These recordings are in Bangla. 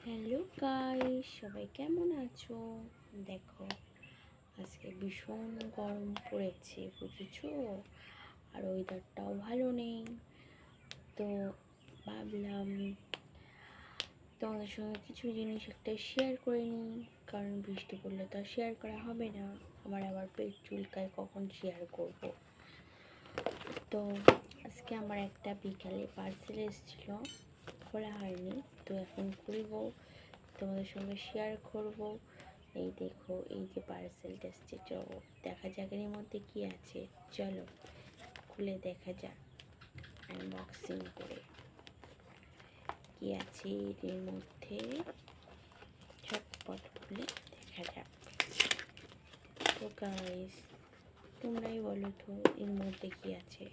হ্যালো গাইস, সবাই কেমন আছো? দেখো, আজকে ভীষণ গরম পড়েছে, বুঝেছো? আর ওয়েদারটাও ভালো নেই। তো ভাবলাম তোমাদের সঙ্গে কিছু জিনিস একটা শেয়ার করে নিই, কারণ বৃষ্টি পড়লে তো আর শেয়ার করা হবে না। আমার আবার পেট চুলকায়, কখন শেয়ার করব। তো আজকে আমার একটা বিকালে পার্সেল এসেছিলো, খোলা হয়নি, তো এখন খুলবো, তোমাদের সঙ্গে শেয়ার করব। এই দেখো, এই যে পার্সেলটা এসছে, তো দেখা যাক এর মধ্যে কি আছে। চলো খুলে দেখা যাক, আনবক্সিং করে কি আছে এর মধ্যে। ঝটপট খুলে দেখা যাক। তো গাইস, তোমরাই বলো তো এর মধ্যে কি আছে।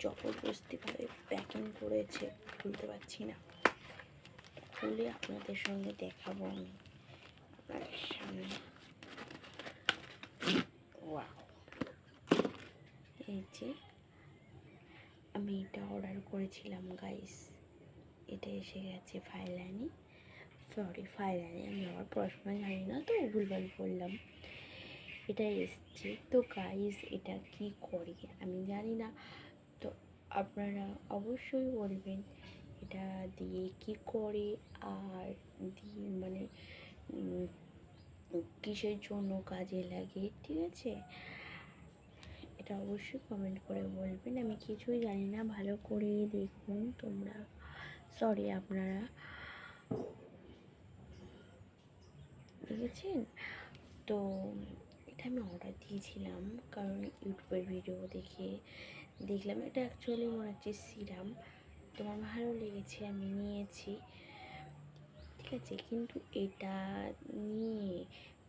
জবরদস্তিভাবে প্যাকিং করেছে, খুলতে পারছি না। খুলে আপনাদের সঙ্গে দেখাবো আমি আপনাদের সামনে। এই যে আমি এটা অর্ডার করেছিলাম গাইস, এটা এসে গেছে ফাইলানি। আমি আবার পড়াশোনা জানি না, তো ভুলভাল বললাম। এটা এসছে। তো গাইস, এটা কি করে আমি জানি না, তো আপনারা অবশ্যই বলবেন এটা দিয়ে কি করে, আর দিয়ে মানে কিসের জন্য কাজে লাগে, ঠিক আছে? এটা অবশ্যই কমেন্ট করে বলবেন। আমি কিছুই জানি না, ভালো করে দেখুন তোমরা, আপনারা দেখেছেন। তো এটা আমি অর্ডার দিয়েছিলাম, কারণ ইউটিউবের ভিডিও দেখে দেখলাম এটা অ্যাকচুয়ালি মনে হচ্ছে সিরাম। তোমার ভালো লেগেছে, আমি নিয়েছি, ঠিক আছে। কিন্তু এটা নিয়ে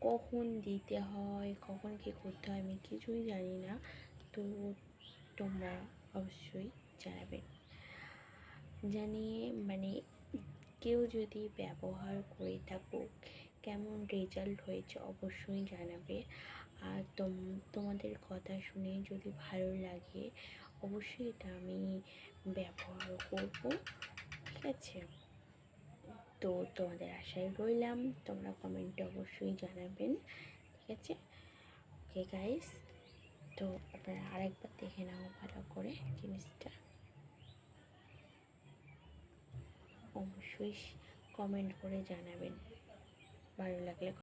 কখন দিতে হয়, কখন কী করতে হয়, আমি কিছুই জানি না। তো তোমরা অবশ্যই জানাবেন। জানিয়ে মানে কেউ যদি ব্যবহার করে থাকো, কেমন রেজাল্ট হয়েছে অবশ্যই জানাবে। আর তোমাদের কথা শুনে যদি ভালো লাগে, অবশ্যই এটা আমি ব্যবহার করব, ঠিক আছে? তো তোমাদের আশায় রইলাম, তোমরা কমেন্টে অবশ্যই জানাবেন, ঠিক আছে? ওকে গাইস, তো আপনারা আরেকবার দেখে নাও ভালো করে জিনিসটা। অবশ্যই কমেন্ট করে জানাবেন, ভালো লাগলে।